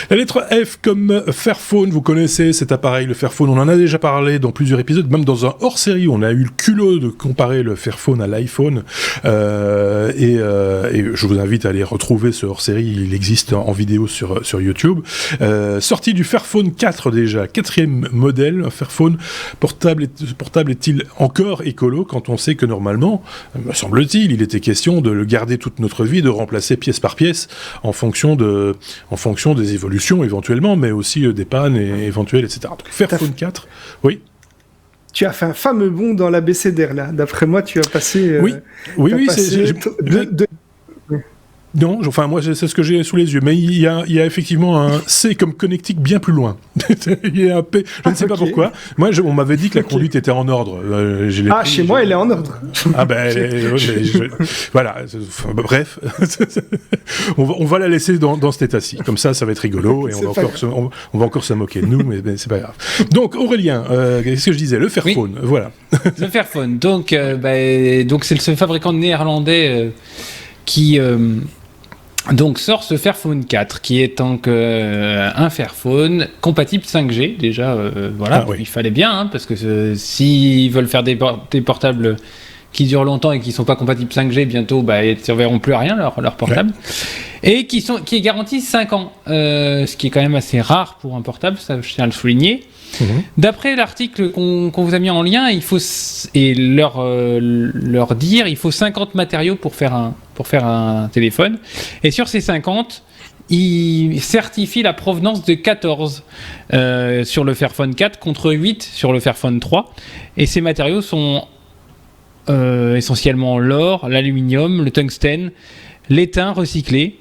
La lettre F comme Fairphone, vous connaissez cet appareil, le Fairphone, on en a déjà parlé dans plusieurs épisodes, même dans un hors-série, on a eu le culot de comparer le Fairphone à l'iPhone, et je vous invite à aller retrouver ce hors-série, il existe en vidéo sur YouTube. Sortie du Fairphone 4 déjà, 4e modèle, un Fairphone portable est-il encore écolo quand on sait que normalement, me semble-t-il, il était question de le garder toute notre vie, de remplacer pièce par pièce en fonction des évolutions éventuellement, mais aussi des pannes éventuelles, etc. Donc Fairphone 4, oui. Tu as fait un fameux bond dans l'abécédaire là. D'après moi, tu as passé. Oui, non, enfin moi c'est ce que j'ai sous les yeux, mais il y a effectivement un C comme connectique bien plus loin. Il y a un P, je ne sais pas pourquoi. Moi on m'avait dit que la conduite était en ordre. Chez moi elle est en ordre. Voilà. Bref, on va la laisser dans cet état-ci. Comme ça va être rigolo et on va encore se moquer de nous, mais c'est pas grave. Donc Aurélien, qu'est-ce que je disais, le Fairphone, voilà. Le Fairphone. Donc c'est ce fabricant néerlandais qui donc sort ce Fairphone 4 qui est donc un Fairphone compatible 5G déjà, voilà. Il fallait bien parce que s'ils veulent faire des portables qui durent longtemps et qui sont pas compatibles 5G bientôt, ils ne serviront plus à rien leur portable, et qui est garanti 5 ans, ce qui est quand même assez rare pour un portable, ça je tiens à le souligner. D'après l'article qu'on vous a mis en lien, il faut leur dire, il faut 50 matériaux pour faire un téléphone. Et sur ces 50, il certifie la provenance de 14 sur le Fairphone 4 contre 8 sur le Fairphone 3. Et ces matériaux sont essentiellement l'or, l'aluminium, le tungstène, l'étain recyclé.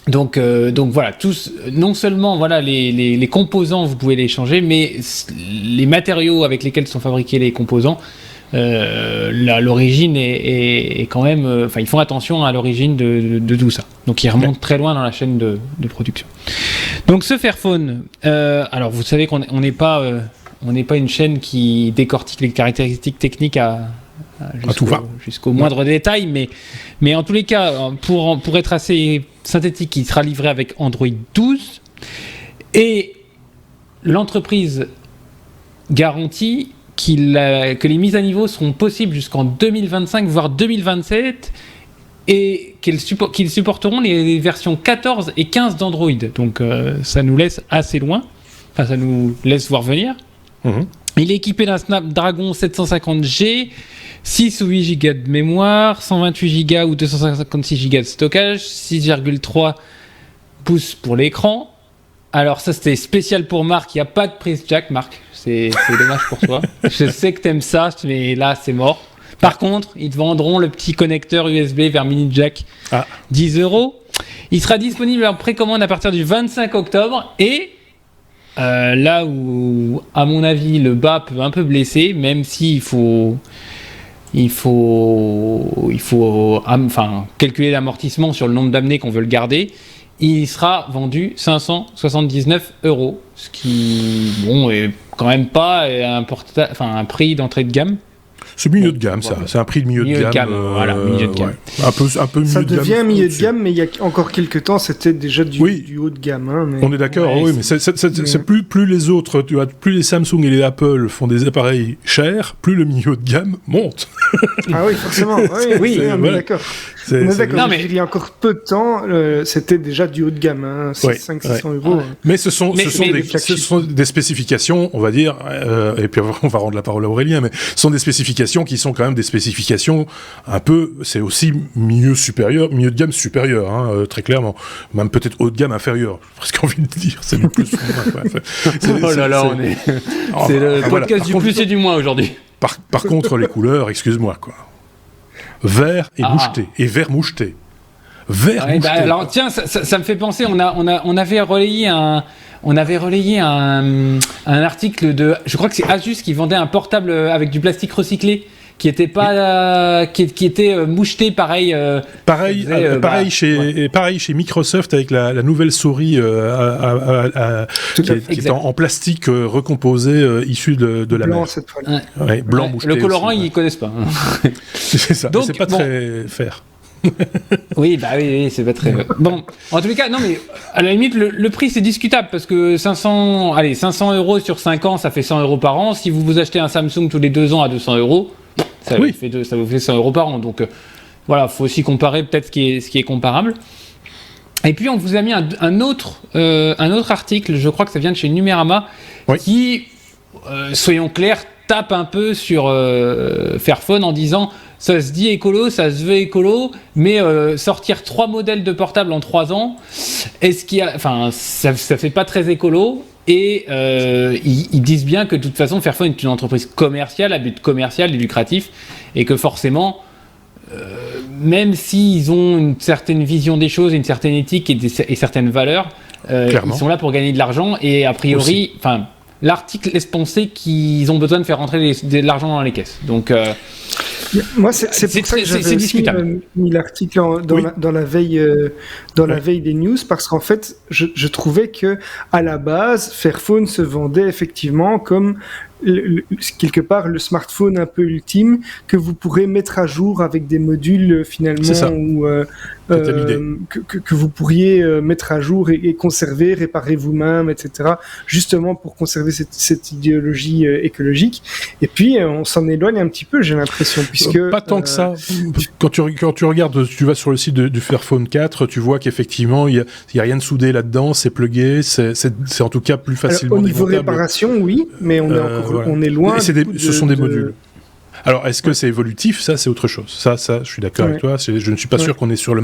Donc voilà, tous, non seulement voilà les composants vous pouvez les changer, mais les matériaux avec lesquels sont fabriqués les composants, l'origine est quand même, ils font attention à l'origine de tout ça. Donc ils remontent très loin dans la chaîne de production. Donc ce Fairphone, alors vous savez qu'on n'est pas une chaîne qui décortique les caractéristiques techniques jusqu'au moindre détail, mais en tous les cas, pour être assez synthétique, il sera livré avec Android 12, et l'entreprise garantit que les mises à niveau seront possibles jusqu'en 2025, voire 2027, et qu'ils supporteront les versions 14 et 15 d'Android. Donc ça nous laisse assez loin, ça nous laisse voir venir. Il est équipé d'un Snapdragon 750G, 6 ou 8 Go de mémoire, 128 Go ou 256 Go de stockage, 6,3 pouces pour l'écran. Alors ça c'était spécial pour Marc, il n'y a pas de prise jack, Marc, c'est dommage pour toi. Je sais que t'aimes ça, mais là c'est mort. Par contre, ils te vendront le petit connecteur USB vers mini jack, 10 €. Il sera disponible en précommande à partir du 25 octobre et là où, à mon avis, le bas peut un peu blesser, même s'il faut calculer l'amortissement sur le nombre d'années qu'on veut le garder, il sera vendu 579 €, ce qui est quand même pas un prix d'entrée de gamme. C'est milieu de gamme, ça. C'est un prix de milieu de gamme. Voilà, milieu de gamme. Ouais. Un peu milieu ça de gamme. devient milieu de gamme, mais il y a encore quelques temps, c'était déjà du haut de gamme. Mais... On est d'accord, mais c'est plus les autres, plus les Samsung et les Apple font des appareils chers, plus le milieu de gamme monte. Ah oui, forcément. Oui, on est d'accord. Il y a encore peu de temps, c'était déjà du haut de gamme, 500-600 €. Mais ce sont des spécifications, on va dire, et puis on va rendre la parole à Aurélien, mais ce sont des spécifications qui sont quand même des spécifications un peu, c'est aussi milieu de gamme supérieur, très clairement. Même peut-être haut de gamme inférieur, j'ai presque envie de dire, c'est le plus. C'est le podcast du plus et du moins aujourd'hui. Par contre, les couleurs, excuse-moi, quoi. Vert et moucheté, et vert moucheté. Moucheté. Alors tiens, ça me fait penser, on avait relayé un article de, je crois que c'est Asus qui vendait un portable avec du plastique recyclé qui était pas qui était moucheté pareil chez Microsoft avec la nouvelle souris qui est en plastique recomposé issu de la blanc mer. cette fois. Blanc moucheté. Le colorant aussi, ils connaissent pas. C'est ça. Donc, c'est pas très fair. Oui, c'est pas très... Bon, en tous les cas, non, mais à la limite, le prix, c'est discutable, parce que 500 € sur 5 ans, ça fait 100 € par an. Si vous achetez un Samsung tous les 2 ans à 200 €, ça vous fait 100 € par an. Donc, voilà, faut aussi comparer peut-être ce qui est comparable. Et puis, on vous a mis un autre article, je crois que ça vient de chez Numérama, qui, soyons clairs, tape un peu sur Fairphone en disant ça se dit écolo, ça se veut écolo, mais sortir 3 modèles de portables en 3 ans, ça fait pas très écolo. Et ils disent bien que de toute façon Fairphone est une entreprise commerciale à but commercial et lucratif, et que forcément même s'ils ont une certaine vision des choses, une certaine éthique et certaines valeurs, ils sont là pour gagner de l'argent, et a priori, l'article laisse penser qu'ils ont besoin de faire rentrer de l'argent dans les caisses. Donc, moi, c'est pour ça que j'avais aussi mis l'article dans la veille des news, parce qu'en fait, je trouvais que à la base, Fairphone se vendait effectivement comme quelque part le smartphone un peu ultime que vous pourrez mettre à jour avec des modules finalement ou que vous pourriez mettre à jour et conserver, réparer vous-même, etc. Justement pour conserver cette idéologie écologique. Et puis on s'en éloigne un petit peu, j'ai l'impression, puisque pas tant que ça. Quand tu regardes, tu vas sur le site du Fairphone 4, tu vois qu'effectivement il y a rien de soudé là-dedans, c'est plugué, c'est en tout cas plus facilement démontable. Au niveau réparation, oui, mais on est loin. Ce sont des modules. Alors, est-ce que c'est évolutif ? Ça, c'est autre chose. Ça, je suis d'accord avec toi. Je ne suis pas sûr qu'on est sur la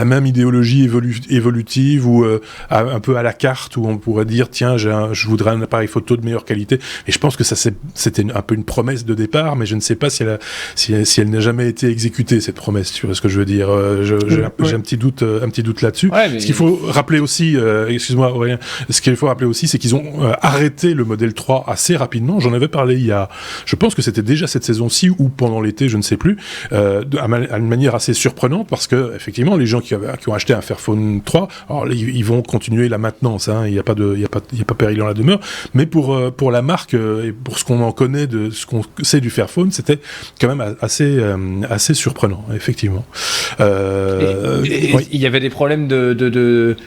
même idéologie évolutive ou un peu à la carte, où on pourrait dire, tiens, je voudrais un appareil photo de meilleure qualité. Et je pense que ça, c'était un peu une promesse de départ, mais je ne sais pas si elle n'a jamais été exécutée, cette promesse. Tu vois ce que je veux dire ? J'ai un petit doute là-dessus. Ce qu'il faut rappeler aussi, excuse-moi Aurélien, ce qu'il faut rappeler aussi, c'est qu'ils ont arrêté le modèle 3 assez rapidement. J'en avais parlé je pense que c'était déjà cette saison-ci ou pendant l'été, je ne sais plus, à une manière assez surprenante, parce que effectivement, les gens qui ont acheté un Fairphone 3, alors ils vont continuer la maintenance, il n'y a pas péril en la demeure, mais pour la marque et pour ce qu'on en connaît, de ce qu'on sait du Fairphone, c'était quand même assez surprenant, effectivement. Il y avait des problèmes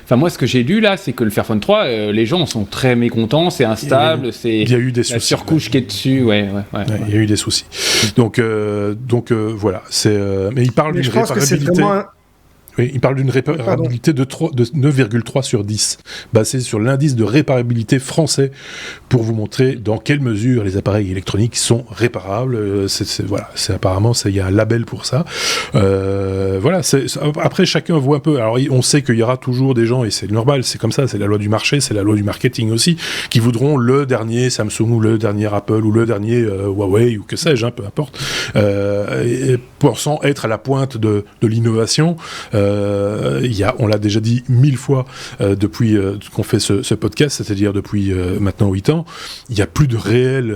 enfin, moi, ce que j'ai lu là, c'est que le Fairphone 3, les gens sont très mécontents, c'est instable, il y a eu des soucis, surcouche qui est dessus, il y a eu des soucis. Donc voilà, mais il parle d'une réparabilité. Oui, il parle d'une réparabilité de 9,3 sur 10, basée sur l'indice de réparabilité français, pour vous montrer dans quelle mesure les appareils électroniques sont réparables. Apparemment, il y a un label pour ça. Après, chacun voit un peu. Alors, on sait qu'il y aura toujours des gens, et c'est normal, c'est comme ça, c'est la loi du marché, c'est la loi du marketing aussi, qui voudront le dernier Samsung, ou le dernier Apple, ou le dernier Huawei, ou que sais-je, peu importe, pensant être à la pointe de l'innovation. On l'a déjà dit 1000 fois depuis qu'on fait ce podcast, c'est-à-dire depuis maintenant 8 ans, il n'y a plus de réelle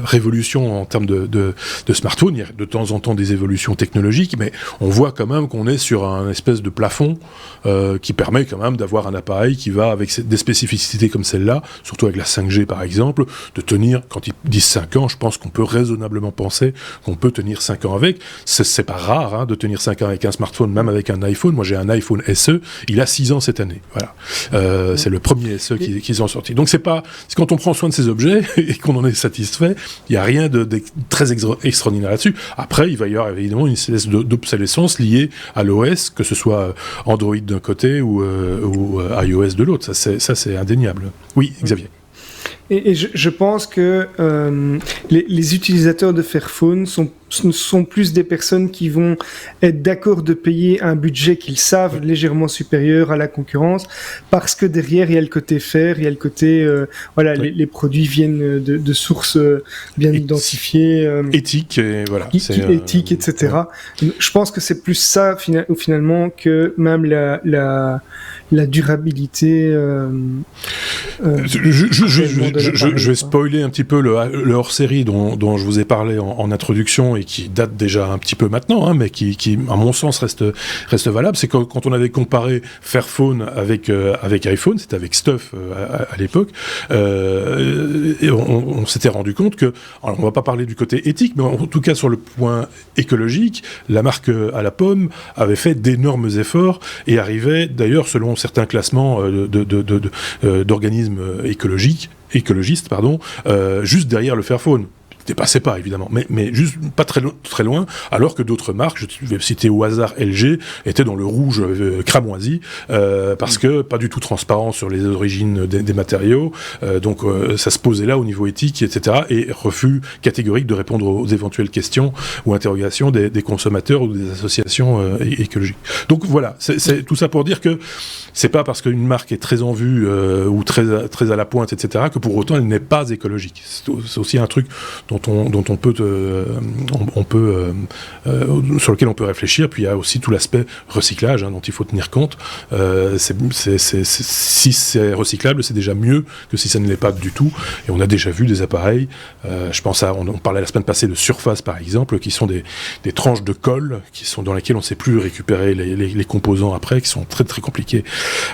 révolution en termes de smartphone. Il y a de temps en temps des évolutions technologiques, mais on voit quand même qu'on est sur un espèce de plafond qui permet quand même d'avoir un appareil qui va, avec des spécificités comme celle-là, surtout avec la 5G par exemple, de tenir, quand ils disent 5 ans, je pense qu'on peut raisonnablement penser qu'on peut tenir 5 ans avec. C'est pas rare de tenir 5 ans avec un smartphone, même avec un iPhone. Moi j'ai un iPhone SE, il a 6 ans cette année. Voilà. C'est le premier SE qu'ils ont sorti. Donc c'est quand on prend soin de ces objets et qu'on en est satisfait, il n'y a rien de très extraordinaire là-dessus. Après, il va y avoir évidemment une espèce d'obsolescence liée à l'OS, que ce soit Android d'un côté ou iOS de l'autre. Ça c'est indéniable. Oui, Xavier. Et je pense que les utilisateurs de Fairphone sont plus des personnes qui vont être d'accord de payer un budget qu'ils savent légèrement supérieur à la concurrence, parce que derrière il y a le côté fair, il y a le côté les produits viennent de sources bien identifiées, éthiques, et voilà, éthiques, etc. Je pense que c'est plus ça finalement que même la durabilité. Je vais spoiler un petit peu le hors-série dont je vous ai parlé en introduction, et qui date déjà un petit peu maintenant, mais qui à mon sens reste valable, c'est que quand on avait comparé Fairphone avec iPhone, c'était avec Stuff à l'époque, et on s'était rendu compte que, alors on va pas parler du côté éthique, mais en tout cas sur le point écologique, la marque à la pomme avait fait d'énormes efforts et arrivait d'ailleurs selon certains classements d'organismes écologistes, juste derrière le Fairphone. Dépassait pas évidemment, mais juste pas très loin, alors que d'autres marques, je vais citer au hasard LG, étaient dans le rouge cramoisi, parce que pas du tout transparent sur les origines des matériaux, donc ça se posait là au niveau éthique, etc., et refus catégorique de répondre aux éventuelles questions ou interrogations des consommateurs ou des associations écologiques. Donc voilà, c'est tout ça pour dire que c'est pas parce qu'une marque est très en vue ou très à la pointe, etc., que pour autant elle n'est pas écologique. C'est aussi un truc dont on peut sur lequel on peut réfléchir. Puis il y a aussi tout l'aspect recyclage dont il faut tenir compte. Si c'est recyclable, c'est déjà mieux que si ça ne l'est pas du tout. Et on a déjà vu des appareils, je pense on parlait la semaine passée de Surface par exemple, qui sont des tranches de colle dans lesquelles on ne sait plus récupérer les composants après, qui sont très très compliqués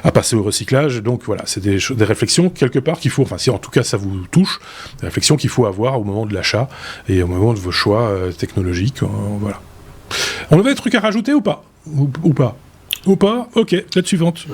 à passer au recyclage. Donc voilà, c'est des réflexions quelque part qu'il faut, enfin si en tout cas ça vous touche, des réflexions qu'il faut avoir au moment de l'achat et au moment de vos choix technologiques. Voilà. On avait des trucs à rajouter ou pas ? Ou pas ? Ok, lettre suivante.